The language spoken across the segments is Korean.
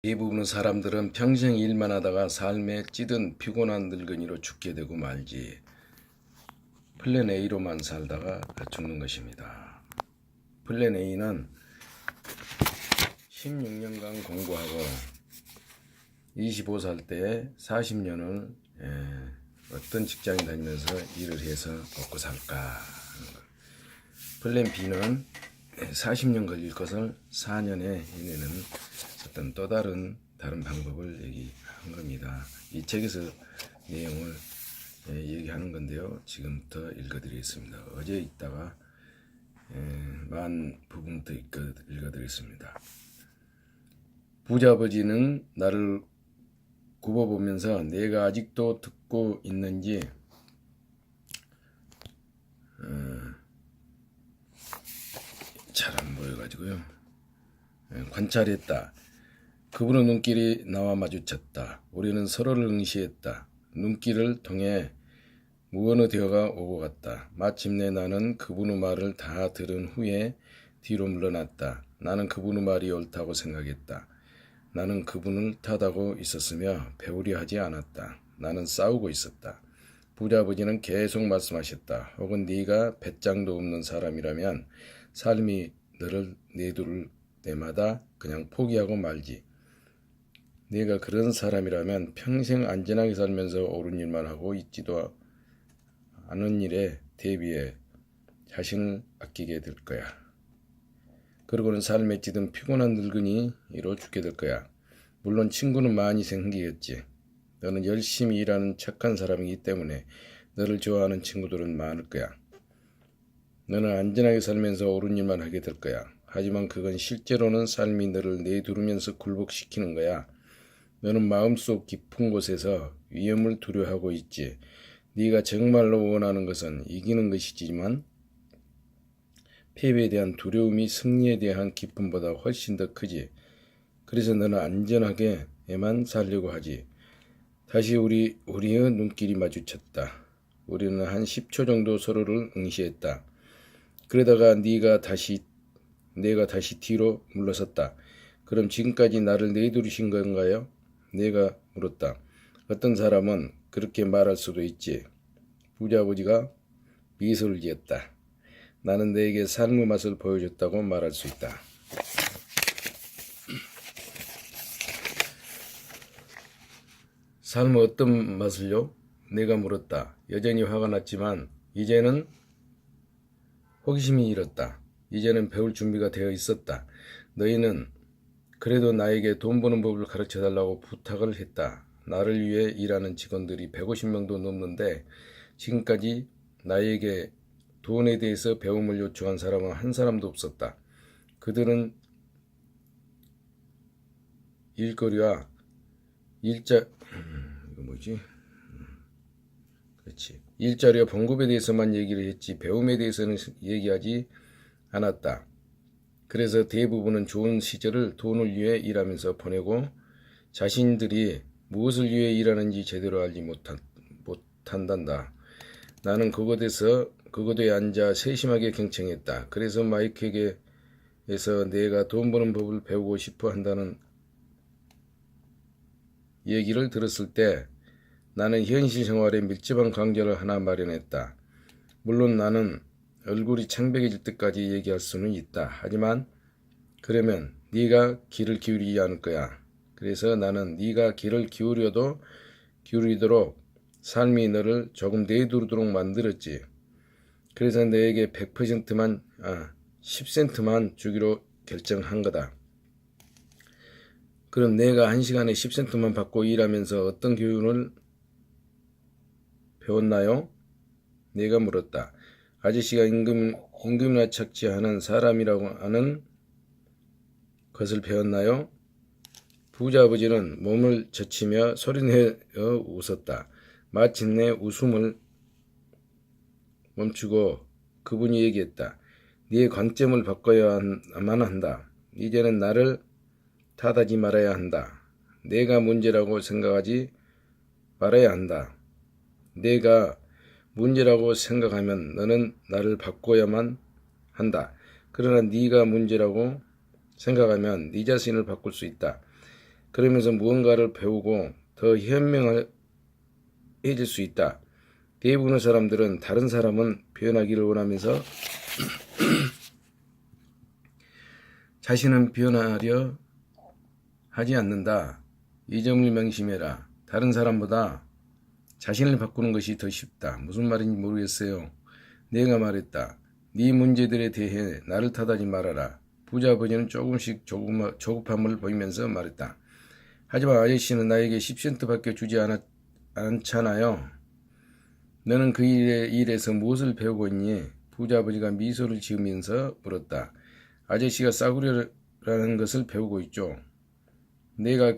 대부분의 사람들은 평생 일만 하다가 삶에 찌든 피곤한 늙은이로 죽게 되고 말지 플랜 A로만 살다가 죽는 것입니다. 플랜 A는 16년간 공부하고 25살 때 40년을 어떤 직장에 다니면서 일을 해서 먹고 살까 하는 것. 플랜 B는 40년 걸릴 것을 4년에 해내는 어떤 또 다른 방법을 얘기한 겁니다. 이 책에서 내용을 얘기하는 건데요. 지금부터 읽어드리겠습니다. 어제 있다가 만 부분부터 읽어드리겠습니다. 부자 아버지는 나를 굽어보면서 내가 아직도 듣고 있는지 잘 안 보여가지고요. 관찰했다. 그분의 눈길이 나와 마주쳤다. 우리는 서로를 응시했다. 눈길을 통해 무언의 대화가 오고 갔다. 마침내 나는 그분의 말을 다 들은 후에 뒤로 물러났다. 나는 그분의 말이 옳다고 생각했다. 나는 그분을 탓하고 있었으며 배우려 하지 않았다. 나는 싸우고 있었다. 부자 아버지는 계속 말씀하셨다. 혹은 네가 배짱도 없는 사람이라면 삶이 너를 내두를 때마다 그냥 포기하고 말지. 네가 그런 사람이라면 평생 안전하게 살면서 옳은 일만 하고 있지도 않은 일에 대비해 자신을 아끼게 될 거야. 그러고는 삶에 찌든 피곤한 늙은이로 죽게 될 거야. 물론 친구는 많이 생기겠지. 너는 열심히 일하는 착한 사람이기 때문에 너를 좋아하는 친구들은 많을 거야. 너는 안전하게 살면서 옳은 일만 하게 될 거야. 하지만 그건 실제로는 삶이 너를 내두르면서 굴복시키는 거야. 너는 마음속 깊은 곳에서 위험을 두려워하고 있지. 네가 정말로 원하는 것은 이기는 것이지만 패배에 대한 두려움이 승리에 대한 기쁨보다 훨씬 더 크지. 그래서 너는 안전하게만 살려고 하지. 다시 우리의 눈길이 마주쳤다. 우리는 한 10초 정도 서로를 응시했다. 그러다가 내가 다시 뒤로 물러섰다. 그럼 지금까지 나를 내두르신 건가요? 내가 물었다. 어떤 사람은 그렇게 말할 수도 있지. 부자 아버지가 미소를 지었다. 나는 너에게 삶의 맛을 보여줬다고 말할 수 있다. 삶의 어떤 맛을요? 내가 물었다. 여전히 화가 났지만 이제는 호기심이 일었다. 이제는 배울 준비가 되어 있었다. 너희는 그래도 나에게 돈 버는 법을 가르쳐달라고 부탁을 했다. 나를 위해 일하는 직원들이 150명도 넘는데 지금까지 나에게 돈에 대해서 배움을 요청한 사람은 한 사람도 없었다. 그들은 일거리와 일자리와 봉급에 대해서만 얘기를 했지 배움에 대해서는 얘기하지 않았다. 그래서 대부분은 좋은 시절을 돈을 위해 일하면서 보내고 자신들이 무엇을 위해 일하는지 제대로 알지 못한단다. 나는 그곳에 앉아 세심하게 경청했다. 그래서 마이크에게서 내가 돈 버는 법을 배우고 싶어 한다는 얘기를 들었을 때 나는 현실 생활에 밀접한 강좌를 하나 마련했다. 물론 나는 얼굴이 창백해질 때까지 얘기할 수는 있다. 하지만 그러면 네가 귀를 기울이지 않을 거야. 그래서 나는 네가 귀를 기울이도록 삶이 너를 조금 내두르도록 만들었지. 그래서 너에게 10센트만 주기로 결정한 거다. 그럼 내가 1시간에 10센트만 받고 일하면서 어떤 교훈을 배웠나요? 내가 물었다. 아저씨가 임금이나 착취하는 사람이라고 하는 것을 배웠나요? 부자 아버지는 몸을 젖히며 소리내어 웃었다. 마침내 웃음을 멈추고 그분이 얘기했다. 네 관점을 바꿔야만 한다. 이제는 나를 탓하지 말아야 한다. 내가 문제라고 생각하지 말아야 한다. 내가 문제라고 생각하면 너는 나를 바꿔야만 한다. 그러나 네가 문제라고 생각하면 네 자신을 바꿀 수 있다. 그러면서 무언가를 배우고 더 현명해질 수 있다. 대부분의 사람들은 다른 사람은 변하기를 원하면서 자신은 변하려 하지 않는다. 이 점을 명심해라. 다른 사람보다 자신을 바꾸는 것이 더 쉽다. 무슨 말인지 모르겠어요. 내가 말했다. 네 문제들에 대해 나를 탓하지 말아라. 부자 아버지는 조금씩 조급함을 보이면서 말했다. 하지만 아저씨는 나에게 10센트밖에 주지 않잖아요. 너는 그 일에서 무엇을 배우고 있니? 부자 아버지가 미소를 지으면서 물었다. 아저씨가 싸구려라는 것을 배우고 있죠. 내가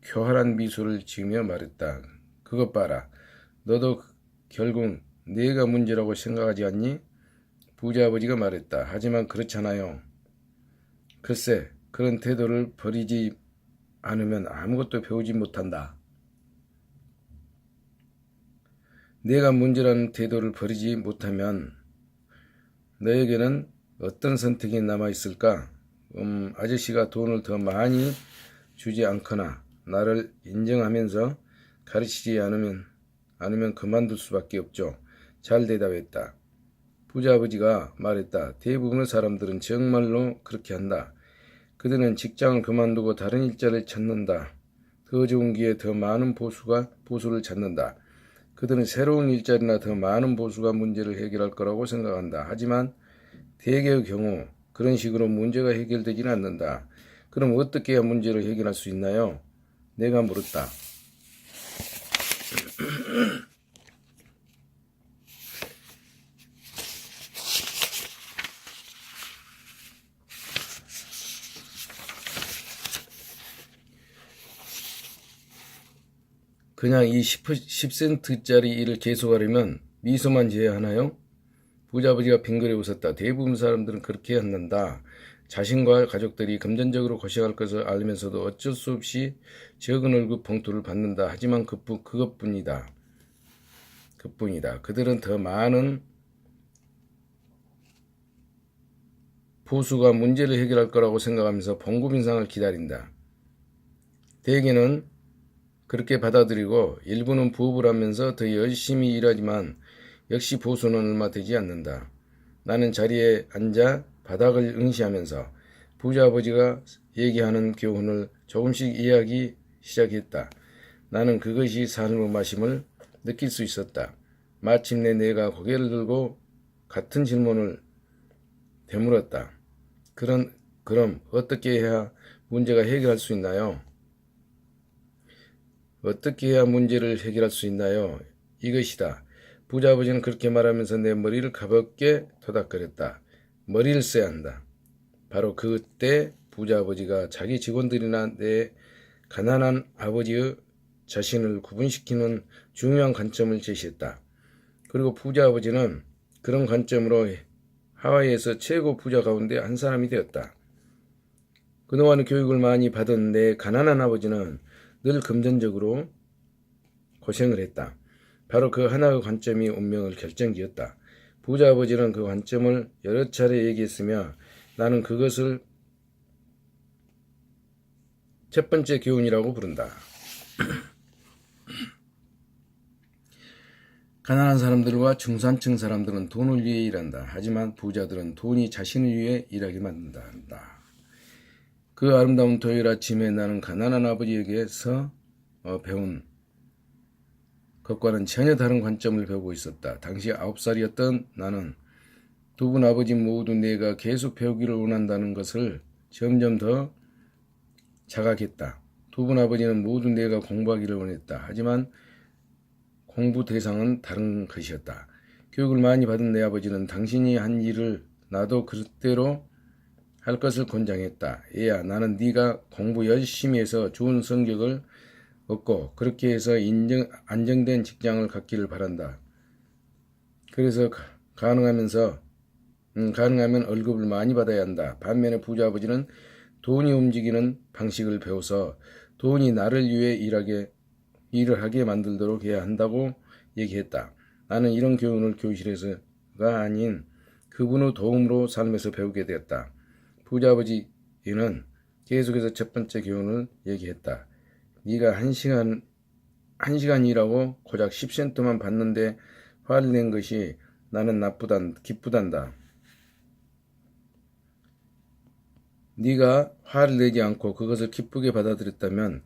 교활한 미소를 지으며 말했다. 그것 봐라. 너도 결국 내가 문제라고 생각하지 않니? 부자 아버지가 말했다. 하지만 그렇잖아요. 글쎄, 그런 태도를 버리지 않으면 아무것도 배우지 못한다. 내가 문제라는 태도를 버리지 못하면 너에게는 어떤 선택이 남아있을까? 아저씨가 돈을 더 많이 주지 않거나 나를 인정하면서 가르치지 않으면 그만둘 수밖에 없죠. 잘 대답했다. 부자 아버지가 말했다. 대부분의 사람들은 정말로 그렇게 한다. 그들은 직장을 그만두고 다른 일자리를 찾는다. 더 좋은 기회에 더 많은 보수를 찾는다. 그들은 새로운 일자리나 더 많은 보수가 문제를 해결할 거라고 생각한다. 하지만 대개의 경우 그런 식으로 문제가 해결되지는 않는다. 그럼 어떻게 해야 문제를 해결할 수 있나요? 내가 물었다. 그냥 이 10센트짜리 일을 계속하려면 미소만 지어야 하나요? 부자 아버지가 빙그레 웃었다. 대부분 사람들은 그렇게 한단다. 자신과 가족들이 금전적으로 고생할 것을 알면서도 어쩔 수 없이 적은 월급 봉투를 받는다. 하지만 그것뿐이다. 그들은 더 많은 보수가 문제를 해결할 거라고 생각하면서 봉급 인상을 기다린다. 대개는 그렇게 받아들이고 일부는 부업을 하면서 더 열심히 일하지만 역시 보수는 얼마 되지 않는다. 나는 자리에 앉아 바닥을 응시하면서 부자 아버지가 얘기하는 교훈을 조금씩 이해하기 시작했다. 나는 그것이 삶의 맛임을 느낄 수 있었다. 마침내 내가 고개를 들고 같은 질문을 되물었다. 그럼 어떻게 해야 문제가 해결할 수 있나요? 어떻게 해야 문제를 해결할 수 있나요? 이것이다. 부자 아버지는 그렇게 말하면서 내 머리를 가볍게 토닥거렸다. 머리를 써야 한다. 바로 그때 부자 아버지가 자기 직원들이나 내 가난한 아버지의 자신을 구분시키는 중요한 관점을 제시했다. 그리고 부자 아버지는 그런 관점으로 하와이에서 최고 부자 가운데 한 사람이 되었다. 그동안 교육을 많이 받은 내 가난한 아버지는 늘 금전적으로 고생을 했다. 바로 그 하나의 관점이 운명을 결정지었다. 부자 아버지는 그 관점을 여러 차례 얘기했으며 나는 그것을 첫 번째 교훈이라고 부른다. 가난한 사람들과 중산층 사람들은 돈을 위해 일한다. 하지만 부자들은 돈이 자신을 위해 일하게 만든다. 그 아름다운 토요일 아침에 나는 가난한 아버지에게서 배운 것과는 전혀 다른 관점을 배우고 있었다. 당시 9살이었던 나는 두 분 아버지 모두 내가 계속 배우기를 원한다는 것을 점점 더 자각했다. 두 분 아버지는 모두 내가 공부하기를 원했다. 하지만 공부 대상은 다른 것이었다. 교육을 많이 받은 내 아버지는 당신이 한 일을 나도 그대로 할 것을 권장했다. 얘야, 나는 네가 공부 열심히 해서 좋은 성적을 얻고 그렇게 해서 안정된 직장을 갖기를 바란다. 그래서 가능하면 월급을 많이 받아야 한다. 반면에 부자 아버지는 돈이 움직이는 방식을 배워서 돈이 나를 위해 일을 하게 만들도록 해야 한다고 얘기했다. 나는 이런 교훈을 교실에서가 아닌 그분의 도움으로 삶에서 배우게 되었다. 부자 아버지는 계속해서 첫 번째 교훈을 얘기했다. 네가 한 시간 일하고 고작 10센트만 받는데 화를 낸 것이 나는 기쁘단다. 네가 화를 내지 않고 그것을 기쁘게 받아들였다면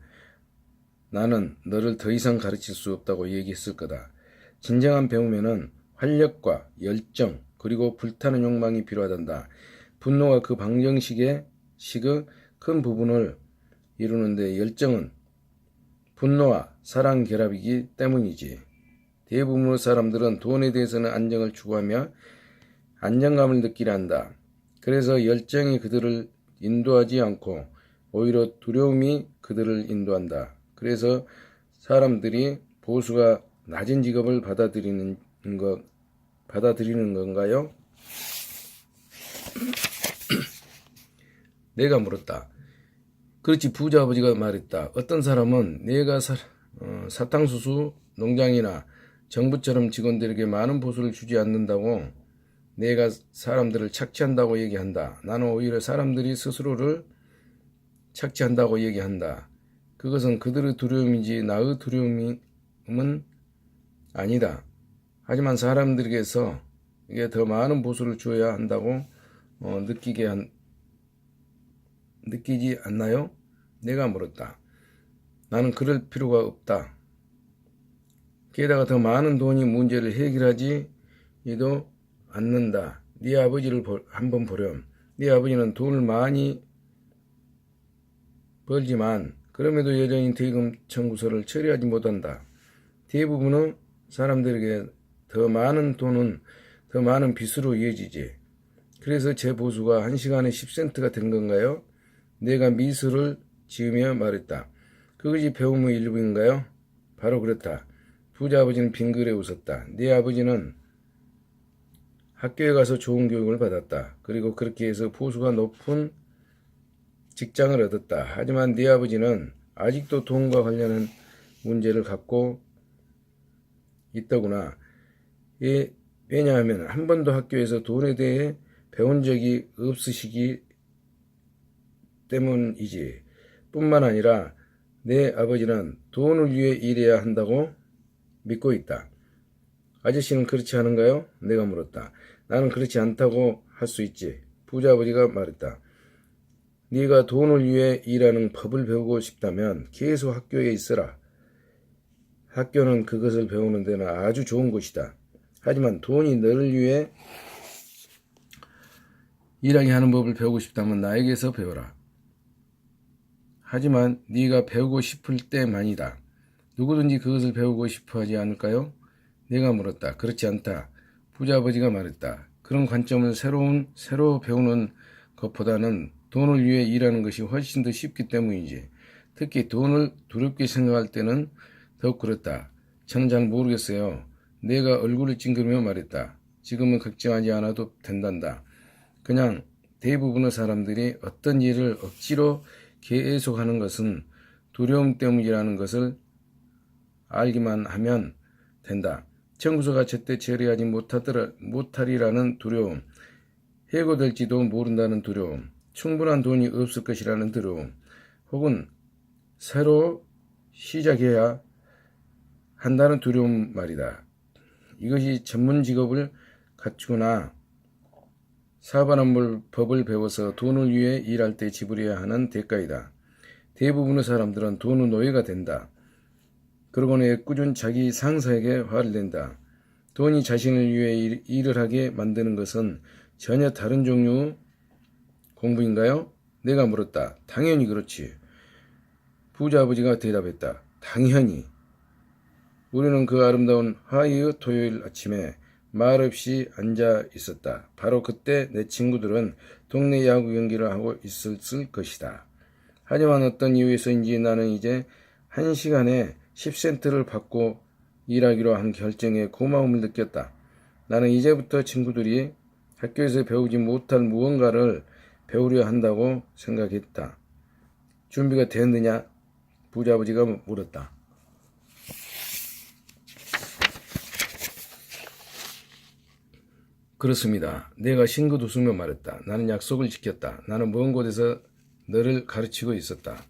나는 너를 더 이상 가르칠 수 없다고 얘기했을 거다. 진정한 배움에는 활력과 열정 그리고 불타는 욕망이 필요하단다. 분노가 그 방정식의 큰 부분을 이루는데 열정은 분노와 사랑 결합이기 때문이지. 대부분의 사람들은 돈에 대해서는 안정을 추구하며 안정감을 느끼려 한다. 그래서 열정이 그들을 인도하지 않고 오히려 두려움이 그들을 인도한다. 그래서 사람들이 보수가 낮은 직업을 받아들이는 건가요? 내가 물었다. 그렇지, 부자 아버지가 말했다. 어떤 사람은 내가 사탕수수 농장이나 정부처럼 직원들에게 많은 보수를 주지 않는다고 내가 사람들을 착취한다고 얘기한다. 나는 오히려 사람들이 스스로를 착취한다고 얘기한다. 그것은 그들의 두려움이지 나의 두려움은 아니다. 하지만 사람들에게서 이게 더 많은 보수를 줘야 한다고 느끼지 않나요? 내가 물었다. 나는 그럴 필요가 없다. 게다가 더 많은 돈이 문제를 해결하지도 않는다. 네 아버지를 한번 보렴. 네 아버지는 돈을 많이 벌지만 그럼에도 여전히 대금 청구서를 처리하지 못한다. 대부분의 사람들에게 더 많은 돈은 더 많은 빚으로 이어지지. 그래서 제 보수가 1시간에 10센트가 된 건가요? 내가 미소를 지으며 말했다. 그것이 배움의 일부인가요? 바로 그렇다. 부자 아버지는 빙그레 웃었다. 네 아버지는 학교에 가서 좋은 교육을 받았다. 그리고 그렇게 해서 보수가 높은 직장을 얻었다. 하지만 네 아버지는 아직도 돈과 관련한 문제를 갖고 있더구나. 왜냐하면 한 번도 학교에서 돈에 대해 배운 적이 없으시기 때문이지. 뿐만 아니라 내 아버지는 돈을 위해 일해야 한다고 믿고 있다. 아저씨는 그렇지 않은가요? 내가 물었다. 나는 그렇지 않다고 할 수 있지. 부자 아버지가 말했다. 네가 돈을 위해 일하는 법을 배우고 싶다면 계속 학교에 있어라. 학교는 그것을 배우는 데는 아주 좋은 곳이다. 하지만 돈이 너를 위해 일하게 하는 법을 배우고 싶다면 나에게서 배워라. 하지만 네가 배우고 싶을 때만이다. 누구든지 그것을 배우고 싶어 하지 않을까요? 내가 물었다. 그렇지 않다. 부자 아버지가 말했다. 그런 관점을 새로 배우는 것보다는 돈을 위해 일하는 것이 훨씬 더 쉽기 때문이지. 특히 돈을 두렵게 생각할 때는 더욱 그렇다. 저는 잘 모르겠어요. 내가 얼굴을 찡그리며 말했다. 지금은 걱정하지 않아도 된단다. 그냥 대부분의 사람들이 어떤 일을 억지로 계속하는 것은 두려움 때문이라는 것을 알기만 하면 된다. 청구서가 제때 처리하지 못하리라는 두려움, 해고될지도 모른다는 두려움, 충분한 돈이 없을 것이라는 두려움, 혹은 새로 시작해야 한다는 두려움 말이다. 이것이 전문 직업을 갖추거나 사반한 법을 배워서 돈을 위해 일할 때 지불해야 하는 대가이다. 대부분의 사람들은 돈의 노예가 된다. 그러고는 애꿎은 자기 상사에게 화를 낸다. 돈이 자신을 위해 일을 하게 만드는 것은 전혀 다른 종류의 공부인가요? 내가 물었다. 당연히 그렇지. 부자 아버지가 대답했다. 당연히. 우리는 그 아름다운 화요일 토요일 아침에 말없이 앉아 있었다. 바로 그때 내 친구들은 동네 야구 경기를 하고 있었을 것이다. 하지만 어떤 이유에서인지 나는 이제 1시간에 10센트를 받고 일하기로 한 결정에 고마움을 느꼈다. 나는 이제부터 친구들이 학교에서 배우지 못할 무언가를 배우려 한다고 생각했다. 준비가 됐느냐? 부자 아버지가 물었다. 그렇습니다. 내가 싱긋 웃으며 말했다. 나는 약속을 지켰다. 나는 먼 곳에서 너를 가르치고 있었다.